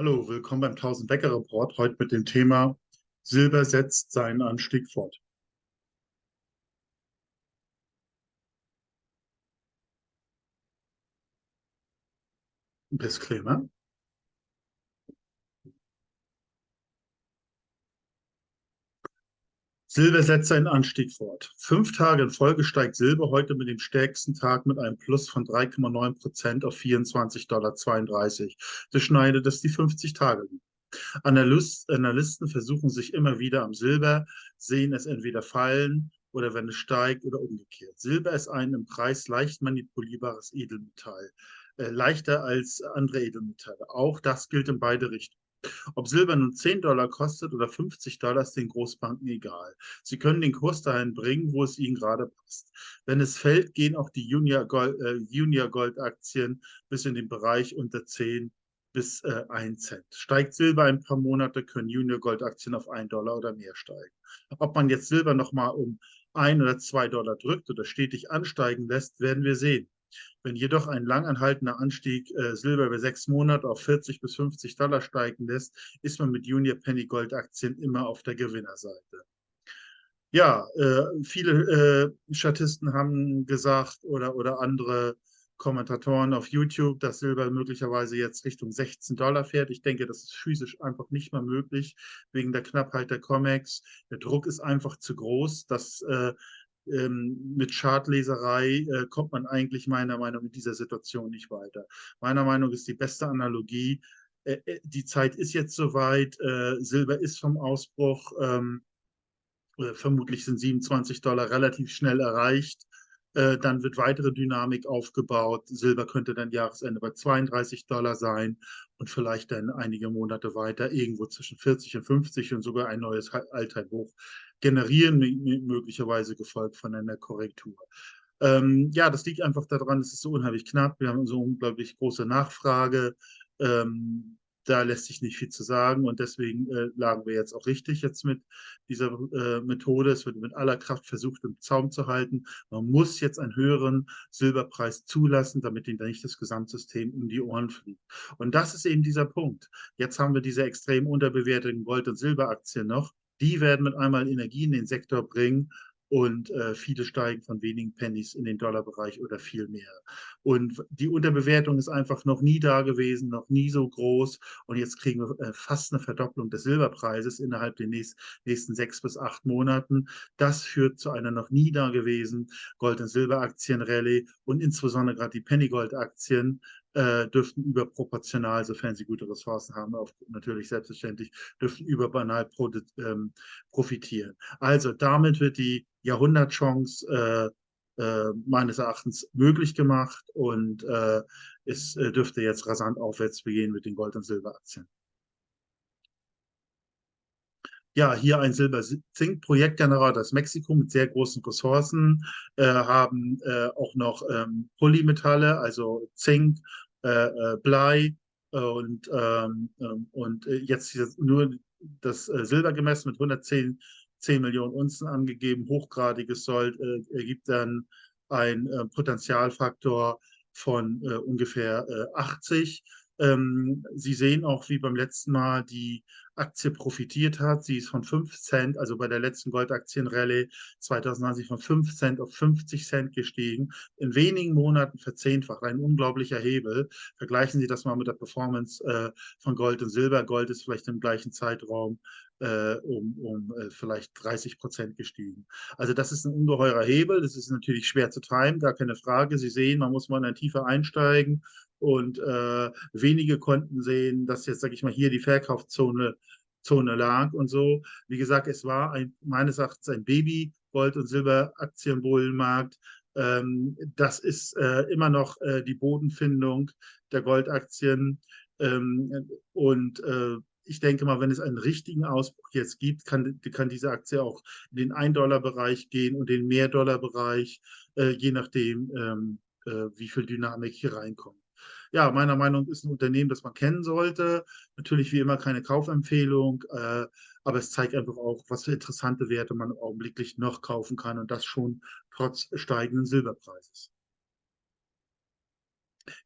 Hallo, willkommen beim 1000-Bäcker-Report. Heute mit dem Thema Silber setzt seinen Anstieg fort. Disclaimer. Silber setzt seinen Anstieg fort. 5 Tage in Folge steigt Silber heute mit dem stärksten Tag mit einem Plus von 3,9% auf 24,32 $. Das schneidet es die 50 Tage. Analysten versuchen sich immer wieder am Silber, sehen es entweder fallen oder wenn es steigt oder umgekehrt. Silber ist ein im Preis leicht manipulierbares Edelmetall, leichter als andere Edelmetalle. Auch das gilt in beide Richtungen. Ob Silber nun $10 kostet oder $50, ist den Großbanken egal. Sie können den Kurs dahin bringen, wo es ihnen gerade passt. Wenn es fällt, gehen auch die Junior Gold Aktien bis in den Bereich unter 10 bis 1 Cent. Steigt Silber ein paar Monate, können Junior Gold Aktien auf $1 oder mehr steigen. Ob man jetzt Silber nochmal um $1 oder $2 drückt oder stetig ansteigen lässt, werden wir sehen. Wenn jedoch ein langanhaltender Anstieg Silber über 6 Monate auf $40 bis $50 steigen lässt, ist man mit Junior Penny Gold Aktien immer auf der Gewinnerseite. Ja, viele Statisten haben gesagt oder andere Kommentatoren auf YouTube, dass Silber möglicherweise jetzt Richtung $16 fährt. Ich denke, das ist physisch einfach nicht mehr möglich, wegen der Knappheit der COMEX. Der Druck ist einfach zu groß. Mit Chartleserei kommt man eigentlich meiner Meinung nach in dieser Situation nicht weiter. Meiner Meinung nach ist die beste Analogie, die Zeit ist jetzt soweit, Silber ist vom Ausbruch, vermutlich sind $27 relativ schnell erreicht. Dann wird weitere Dynamik aufgebaut. Silber könnte dann Jahresende bei $32 sein und vielleicht dann einige Monate weiter irgendwo zwischen 40 und 50 und sogar ein neues Allzeithoch generieren, möglicherweise gefolgt von einer Korrektur. Ja, das liegt einfach daran, es ist so unheimlich knapp. Wir haben so unglaublich große Nachfrage. Ähm, Da lässt sich nicht viel zu sagen und deswegen lagen wir jetzt auch richtig jetzt mit dieser Methode. Es wird mit aller Kraft versucht, im Zaum zu halten. Man muss jetzt einen höheren Silberpreis zulassen, damit ihnen nicht das Gesamtsystem um die Ohren fliegt. Und das ist eben dieser Punkt. Jetzt haben wir diese extrem unterbewerteten Gold- und Silberaktien noch. Die werden mit einmal Energie in den Sektor bringen und viele steigen von wenigen Pennies in den Dollarbereich oder viel mehr. Und die Unterbewertung ist einfach noch nie da gewesen, noch nie so groß. Und jetzt kriegen wir fast eine Verdopplung des Silberpreises innerhalb der nächsten 6 bis 8 Monaten. Das führt zu einer noch nie dagewesenen Gold- und Silberaktien-Rallye und insbesondere gerade die Penny-Gold-Aktien dürften überproportional, sofern sie gute Ressourcen haben, auch natürlich selbstverständlich, dürften überbanal profitieren. Also damit wird die Jahrhundertchance meines Erachtens möglich gemacht und es dürfte jetzt rasant aufwärts begehen mit den Gold- und Silberaktien. Ja, hier ein Silber-Zink-Projektgenerator aus Mexiko mit sehr großen Ressourcen, haben auch noch Polymetalle, also Zink, Blei und jetzt nur das Silber gemessen mit 10 Millionen Unzen angegeben. Hochgradiges Sold ergibt dann ein Potentialfaktor von ungefähr 80. Sie sehen auch, wie beim letzten Mal die Aktie profitiert hat. Sie ist von 5 Cent, also bei der letzten Goldaktienrallye 2020 von 5 Cent auf 50 Cent gestiegen. In wenigen Monaten verzehnfacht, ein unglaublicher Hebel. Vergleichen Sie das mal mit der Performance von Gold und Silber. Gold ist vielleicht im gleichen Zeitraum vielleicht 30% gestiegen. Also das ist ein ungeheurer Hebel. Das ist natürlich schwer zu timen, gar keine Frage. Sie sehen, man muss mal in eine Tiefe einsteigen und wenige konnten sehen, dass jetzt, sage ich mal, hier die Verkaufszone lag und so. Wie gesagt, es war meines Erachtens ein Baby-Gold- und Silberaktienbullenmarkt. Das ist immer noch die Bodenfindung der Goldaktien. Und ich denke mal, wenn es einen richtigen Ausbruch jetzt gibt, kann diese Aktie auch in den $1-Bereich gehen und den Mehr-Dollar-Bereich, je nachdem, wie viel Dynamik hier reinkommt. Ja, meiner Meinung nach ist ein Unternehmen, das man kennen sollte. Natürlich wie immer keine Kaufempfehlung, aber es zeigt einfach auch, was für interessante Werte man augenblicklich noch kaufen kann und das schon trotz steigenden Silberpreises.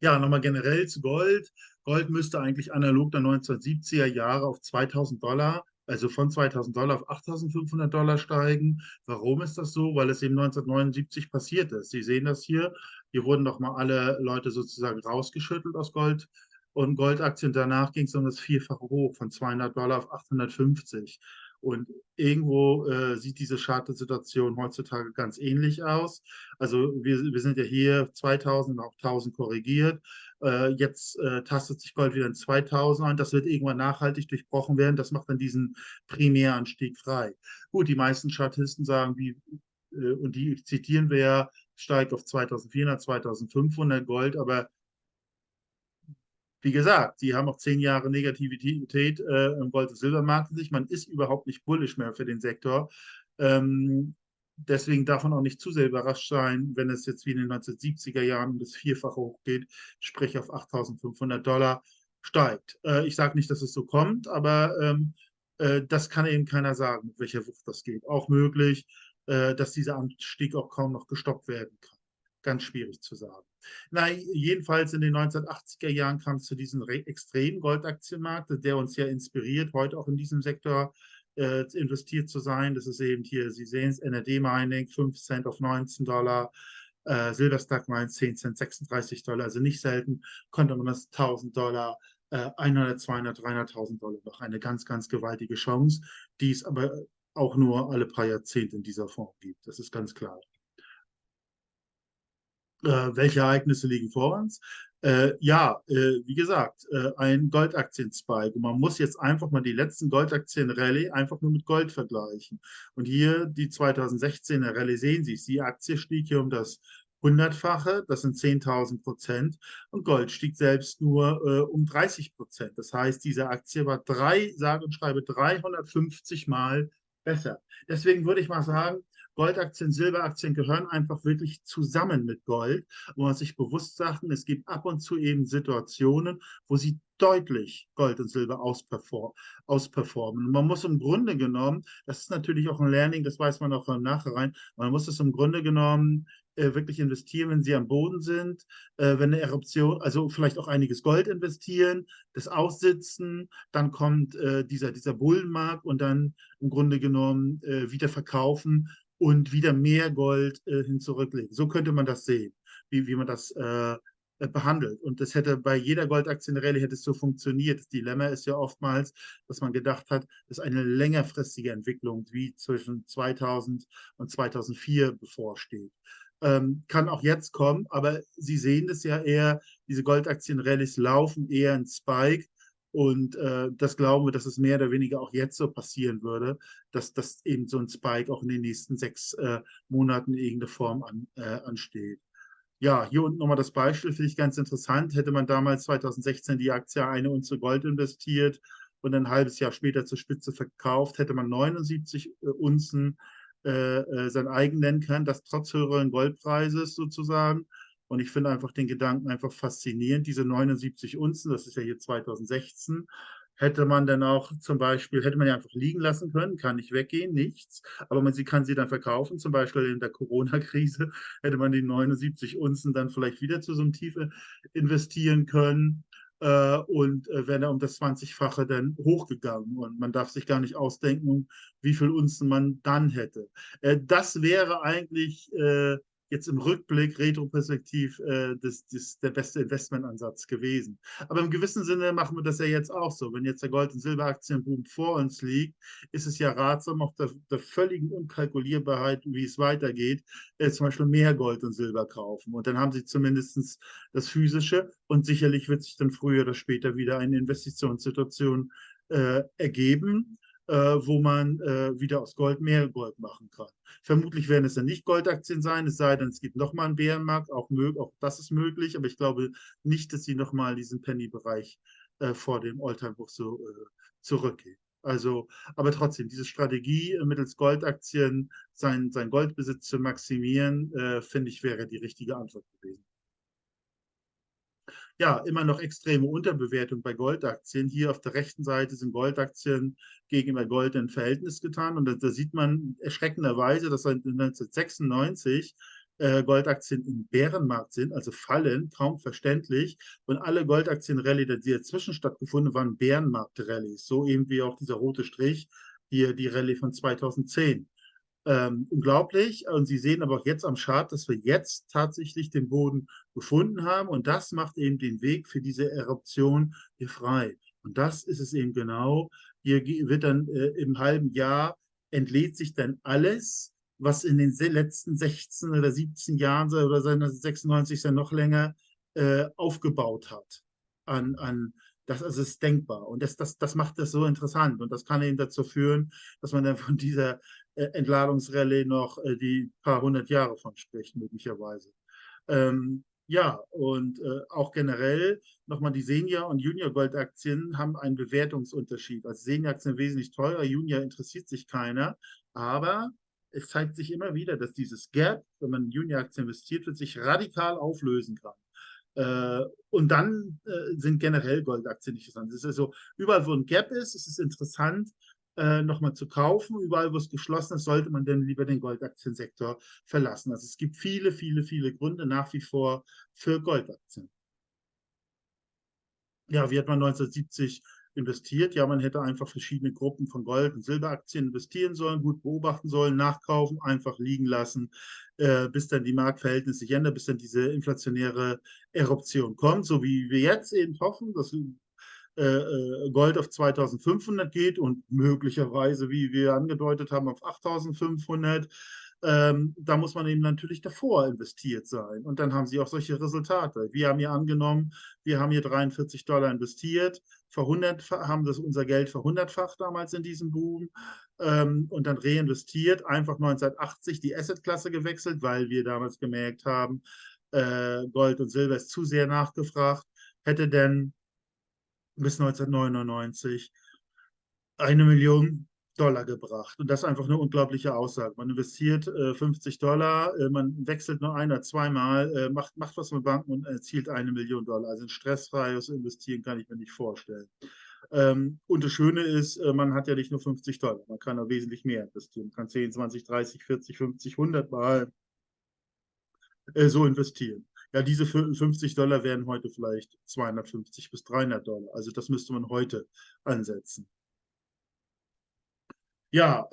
Ja, nochmal generell zu Gold. Gold müsste eigentlich analog der 1970er Jahre auf 2000 $, also von 2000 $ auf 8500 $ steigen. Warum ist das so? Weil es eben 1979 passiert ist. Sie sehen das hier. Hier wurden doch mal alle Leute sozusagen rausgeschüttelt aus Gold und Goldaktien. Danach ging es um das Vierfache hoch, von 200 $ auf 850. Und irgendwo sieht diese Chartsituation heutzutage ganz ähnlich aus. Also wir sind ja hier 2000, auch 1000 korrigiert. Jetzt tastet sich Gold wieder in 2000 an. Das wird irgendwann nachhaltig durchbrochen werden. Das macht dann diesen Primäranstieg frei. Gut, die meisten Chartisten sagen, und die zitieren wir ja, steigt auf 2400, 2500 Gold, aber wie gesagt, die haben auch 10 Jahre Negativität im Gold- und Silbermarkt in sich. Man ist überhaupt nicht bullisch mehr für den Sektor. Ähm, Deswegen darf man auch nicht zu sehr überrascht sein, wenn es jetzt wie in den 1970er Jahren um das Vierfache hochgeht, sprich auf 8500 $ steigt. Ich sage nicht, dass es so kommt, aber das kann eben keiner sagen, mit welcher Wucht das geht. Auch möglich, dass dieser Anstieg auch kaum noch gestoppt werden kann. Ganz schwierig zu sagen. Na, jedenfalls in den 1980er Jahren kam es zu diesem extremen Goldaktienmarkt, der uns ja inspiriert, heute auch in diesem Sektor investiert zu sein. Das ist eben hier, Sie sehen es, NRD Mining, 5 Cent auf 19 $, Silverstack Mines 10 Cent, 36 $, also nicht selten konnte man das 1000 $, 100, 200, 300.000 $ noch eine ganz, ganz gewaltige Chance, die es aber auch nur alle paar Jahrzehnte in dieser Form gibt. Das ist ganz klar. Welche Ereignisse liegen vor uns? Ja, wie gesagt, ein Goldaktien-Spike. Und man muss jetzt einfach mal die letzten Goldaktien-Rallye einfach nur mit Gold vergleichen. Und hier die 2016er Rallye sehen Sie, die Aktie stieg hier um das Hundertfache, das sind 10.000%. Und Gold stieg selbst nur um 30%. Das heißt, diese Aktie war sage und schreibe 350 Mal besser. Deswegen würde ich mal sagen, Goldaktien, Silberaktien gehören einfach wirklich zusammen mit Gold, wo man sich bewusst sagt, es gibt ab und zu eben Situationen, wo sie deutlich Gold und Silber ausperformen. Und man muss im Grunde genommen, das ist natürlich auch ein Learning, das weiß man auch im Nachhinein, man muss es im Grunde genommen wirklich investieren, wenn sie am Boden sind, wenn eine Eruption, also vielleicht auch einiges Gold investieren, das aussitzen, dann kommt dieser Bullenmarkt und dann im Grunde genommen wieder verkaufen und wieder mehr Gold hin zurücklegen. So könnte man das sehen, wie man das behandelt. Und das hätte bei jeder Goldaktienrallye hätte es so funktioniert. Das Dilemma ist ja oftmals, dass man gedacht hat, dass eine längerfristige Entwicklung wie zwischen 2000 und 2004 bevorsteht. Kann auch jetzt kommen, aber Sie sehen das ja eher, diese Goldaktienrallyes laufen eher in Spike. Und das glauben wir, dass es mehr oder weniger auch jetzt so passieren würde, dass eben so ein Spike auch in den nächsten 6 Monaten in irgendeiner Form ansteht. Ja, hier unten nochmal das Beispiel, finde ich ganz interessant. Hätte man damals 2016 die Aktie eine Unze Gold investiert und ein halbes Jahr später zur Spitze verkauft, hätte man 79 Unzen sein eigen nennen können, das trotz höheren Goldpreises sozusagen. Und ich finde einfach den Gedanken einfach faszinierend. Diese 79 Unzen, das ist ja hier 2016, hätte man dann auch zum Beispiel, hätte man ja einfach liegen lassen können, kann nicht weggehen, nichts. Aber sie kann sie dann verkaufen, zum Beispiel in der Corona-Krise hätte man die 79 Unzen dann vielleicht wieder zu so einem Tief investieren können und wäre da um das 20-fache dann hochgegangen. Und man darf sich gar nicht ausdenken, wie viel Unzen man dann hätte. Das wäre eigentlich jetzt im Rückblick, retroperspektiv, der beste Investmentansatz gewesen. Aber im gewissen Sinne machen wir das ja jetzt auch so. Wenn jetzt der Gold- und Silberaktienboom vor uns liegt, ist es ja ratsam, auf der völligen Unkalkulierbarkeit, wie es weitergeht, zum Beispiel mehr Gold und Silber kaufen. Und dann haben sie zumindest das Physische und sicherlich wird sich dann früher oder später wieder eine Investitionssituation ergeben, wo man wieder aus Gold mehr Gold machen kann. Vermutlich werden es dann nicht Goldaktien sein, es sei denn, es gibt nochmal einen Bärenmarkt, auch das ist möglich, aber ich glaube nicht, dass sie nochmal diesen Penny-Bereich vor dem Alltime-Hoch so zurückgehen. Also, aber trotzdem, diese Strategie mittels Goldaktien sein Goldbesitz zu maximieren, finde ich, wäre die richtige Antwort gewesen. Ja, immer noch extreme Unterbewertung bei Goldaktien. Hier auf der rechten Seite sind Goldaktien gegenüber Gold in Verhältnis getan. Und da sieht man erschreckenderweise, dass seit 1996 Goldaktien im Bärenmarkt sind, also fallen, kaum verständlich. Und alle Goldaktien-Rallye, die dazwischen stattgefunden waren Bärenmarkt-Rallyes. So eben wie auch dieser rote Strich, hier die Rallye von 2010. Unglaublich. Und Sie sehen aber auch jetzt am Chart, dass wir jetzt tatsächlich den Boden gefunden haben. Und das macht eben den Weg für diese Eruption hier frei. Und das ist es eben genau. Hier wird dann im halben Jahr entlädt sich dann alles, was in den letzten 16 oder 17 Jahren oder seit 96 ja noch länger aufgebaut hat. Das also ist denkbar. Und das macht das so interessant. Und das kann eben dazu führen, dass man dann von dieser Entladungsrallye noch die paar hundert Jahre von spricht, möglicherweise. Ja, und auch generell nochmal die Senior- und Junior-Goldaktien haben einen Bewertungsunterschied. Also Senior-Aktien sind wesentlich teurer, Junior interessiert sich keiner, aber es zeigt sich immer wieder, dass dieses Gap, wenn man in Junior-Aktien investiert wird, sich radikal auflösen kann. Und dann sind generell Goldaktien nicht interessant. Es ist also, überall, wo ein Gap ist, ist es interessant, nochmal zu kaufen. Überall, wo es geschlossen ist, sollte man dann lieber den Goldaktiensektor verlassen. Also es gibt viele, viele, viele Gründe nach wie vor für Goldaktien. Ja, wie hat man 1970 investiert? Ja, man hätte einfach verschiedene Gruppen von Gold- und Silberaktien investieren sollen, gut beobachten sollen, nachkaufen, einfach liegen lassen, bis dann die Marktverhältnisse sich ändern, bis dann diese inflationäre Eruption kommt, so wie wir jetzt eben hoffen, dass Gold auf 2500 geht und möglicherweise, wie wir angedeutet haben, auf 8500. Da muss man eben natürlich davor investiert sein. Und dann haben sie auch solche Resultate. Wir haben hier angenommen, wir haben hier 43 Dollar investiert, haben das unser Geld verhundertfacht damals in diesem Boom und dann reinvestiert, einfach 1980 die Assetklasse gewechselt, weil wir damals gemerkt haben, Gold und Silber ist zu sehr nachgefragt, hätte denn bis 1999 $1 Million gebracht. Und das ist einfach eine unglaubliche Aussage. Man investiert 50 Dollar, man wechselt nur ein oder zweimal, macht was mit Banken und erzielt $1 Million. Also ein stressfreies Investieren kann ich mir nicht vorstellen. Und das Schöne ist, man hat ja nicht nur 50 Dollar, man kann auch wesentlich mehr investieren. Man kann 10, 20, 30, 40, 50, 100 Mal so investieren. Ja, diese 50 Dollar wären heute vielleicht 250 bis 300 Dollar. Also das müsste man heute ansetzen. Ja,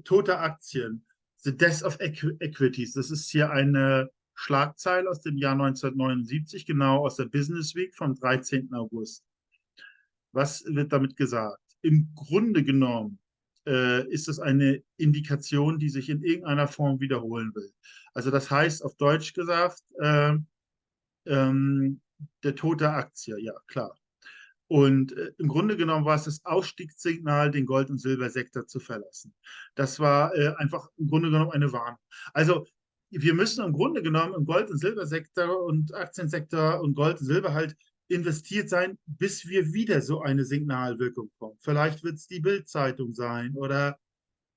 tote Aktien. The Death of Equities. Das ist hier eine Schlagzeile aus dem Jahr 1979, genau aus der Business Week vom 13. August. Was wird damit gesagt? Im Grunde genommen ist es eine Indikation, die sich in irgendeiner Form wiederholen will. Also das heißt auf Deutsch gesagt, ähm, der tote Aktie, ja klar. Und im Grunde genommen war es das Ausstiegssignal, den Gold- und Silbersektor zu verlassen. Das war einfach im Grunde genommen eine Warnung. Also wir müssen im Grunde genommen im Gold- und Silbersektor und Aktiensektor und Gold und Silber halt investiert sein, bis wir wieder so eine Signalwirkung kommen. Vielleicht wird es die Bild-Zeitung sein oder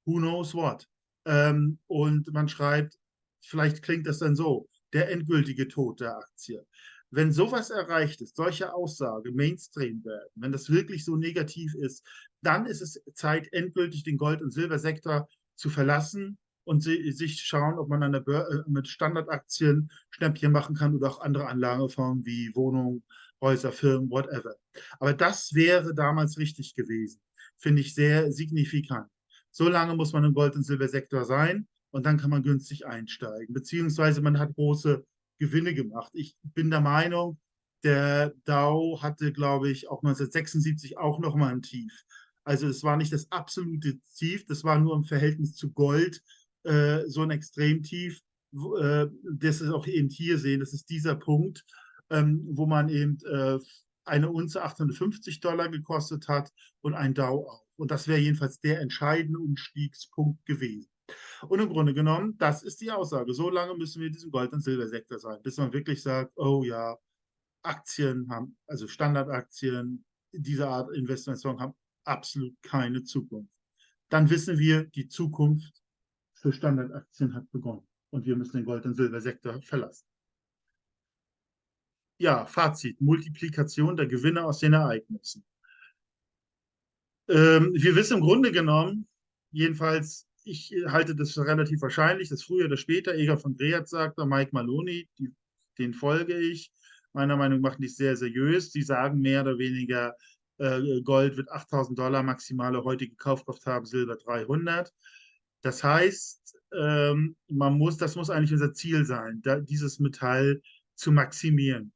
who knows what. Und man schreibt, vielleicht klingt das dann so, der endgültige Tod der Aktie. Wenn sowas erreicht ist, solche Aussage Mainstream werden, wenn das wirklich so negativ ist, dann ist es Zeit, endgültig den Gold- und Silbersektor zu verlassen und sich schauen, ob man an der mit Standardaktien Schnäppchen machen kann oder auch andere Anlageformen wie Wohnungen, Häuser, Firmen, whatever. Aber das wäre damals richtig gewesen. Finde ich sehr signifikant. So lange muss man im Gold- und Silbersektor sein und dann kann man günstig einsteigen. Beziehungsweise man hat große Gewinne gemacht. Ich bin der Meinung, der Dow hatte, glaube ich, auch 1976 auch noch mal ein Tief. Also es war nicht das absolute Tief, das war nur im Verhältnis zu Gold so ein Extremtief. Das ist auch eben hier sehen, das ist dieser Punkt, wo man eben eine Unze 850 Dollar gekostet hat und ein Dow auch. Und das wäre jedenfalls der entscheidende Umstiegspunkt gewesen. Und im Grunde genommen, das ist die Aussage. So lange müssen wir in diesem Gold- und Silbersektor sein, bis man wirklich sagt, oh ja, Aktien haben, also Standardaktien, diese Art Investitionen haben absolut keine Zukunft. Dann wissen wir, die Zukunft für Standardaktien hat begonnen und wir müssen den Gold- und Silbersektor verlassen. Ja, Fazit, Multiplikation der Gewinne aus den Ereignissen. Wir wissen im Grunde genommen, jedenfalls ich halte das für relativ wahrscheinlich, dass früher oder später, Eger von Greyerz sagt, Mike Maloney, den folge ich. Meiner Meinung nach nicht sehr seriös. Die sagen mehr oder weniger, Gold wird $8.000 maximale heutige Kaufkraft haben, Silber 300. Das heißt, das muss eigentlich unser Ziel sein, dieses Metall zu maximieren.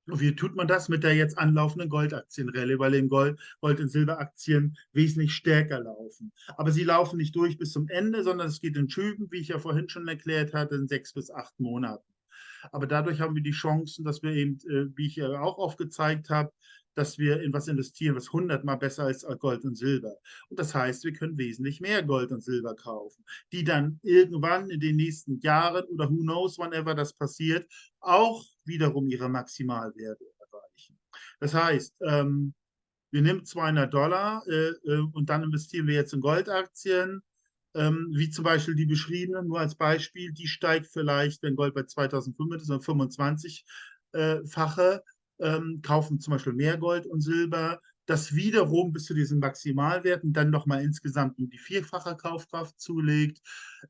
Und wie tut man das mit der jetzt anlaufenden Goldaktienrallye, weil eben Gold- und Silberaktien wesentlich stärker laufen. Aber sie laufen nicht durch bis zum Ende, sondern es geht in Schüben, wie ich ja vorhin schon erklärt hatte, in 6 bis 8 Monaten. Aber dadurch haben wir die Chancen, dass wir eben, wie ich ja auch aufgezeigt habe, dass wir in was investieren, was 100-mal besser ist als Gold und Silber. Und das heißt, wir können wesentlich mehr Gold und Silber kaufen, die dann irgendwann in den nächsten Jahren oder who knows, whenever das passiert, auch wiederum ihre Maximalwerte erreichen. Das heißt, wir nehmen $200 und dann investieren wir jetzt in Goldaktien, wie zum Beispiel die beschriebene, nur als Beispiel, die steigt vielleicht, wenn Gold bei 2005 ist, um 25-fache, kaufen zum Beispiel mehr Gold und Silber, das wiederum bis zu diesen Maximalwerten dann nochmal insgesamt um die vierfache Kaufkraft zulegt.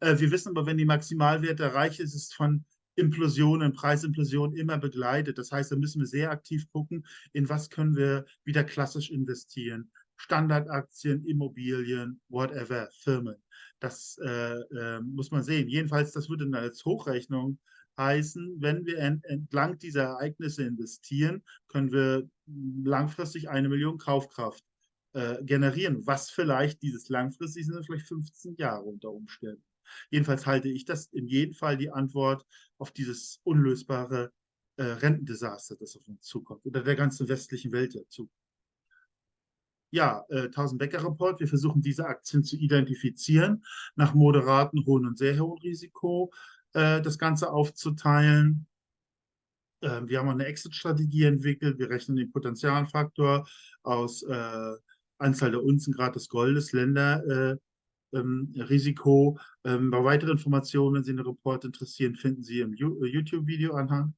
Wir wissen aber, wenn die Maximalwerte erreicht ist, ist es von Implosionen, Preisimplosionen immer begleitet. Das heißt, da müssen wir sehr aktiv gucken, in was können wir wieder klassisch investieren. Standardaktien, Immobilien, whatever, Firmen. Das muss man sehen. Jedenfalls, das würde dann als Hochrechnung heißen, wenn wir entlang dieser Ereignisse investieren, können wir langfristig 1 Million Kaufkraft generieren, was vielleicht dieses langfristig sind, vielleicht 15 Jahre unter Umständen. Jedenfalls halte ich das in jedem Fall die Antwort auf dieses unlösbare Rentendesaster, das auf uns zukommt, oder der ganzen westlichen Welt dazu. Ja, 1000-Becker-Report. Wir versuchen diese Aktien zu identifizieren, nach moderaten, hohen und sehr hohen Risiko das Ganze aufzuteilen. Wir haben eine Exit-Strategie entwickelt. Wir rechnen den Potentialfaktor aus Anzahl der Unzengrad des Goldes, Länder, Risiko. Bei weiteren Informationen, wenn Sie den Report interessieren, finden Sie im YouTube-Video-Anhang.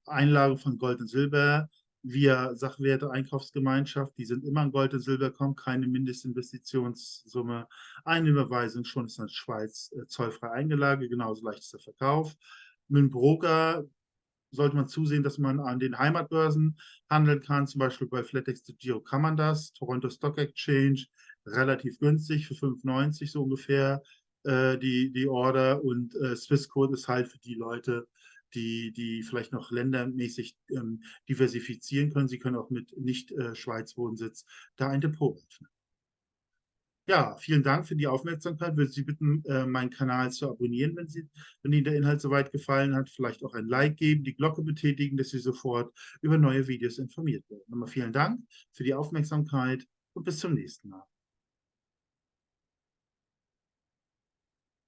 Einlage von Gold und Silber via Sachwerte Einkaufsgemeinschaft, die sind immer an Gold und Silber kommen, keine Mindestinvestitionssumme. Eine Überweisung schon ist in der Schweiz zollfrei eingelagert, genauso leicht ist der Verkauf. Mit dem Broker sollte man zusehen, dass man an den Heimatbörsen handeln kann, zum Beispiel bei FlatEx.Giro kann man das, Toronto Stock Exchange, relativ günstig für 5,90 so ungefähr die Order und Swissquote ist halt für die Leute, die vielleicht noch ländermäßig diversifizieren können. Sie können auch mit Nicht-Schweiz-Wohnsitz da ein Depot öffnen. Ja, vielen Dank für die Aufmerksamkeit. Würde Sie bitten, meinen Kanal zu abonnieren, wenn Ihnen der Inhalt soweit gefallen hat. Vielleicht auch ein Like geben, die Glocke betätigen, dass Sie sofort über neue Videos informiert werden. Nochmal vielen Dank für die Aufmerksamkeit und bis zum nächsten Mal.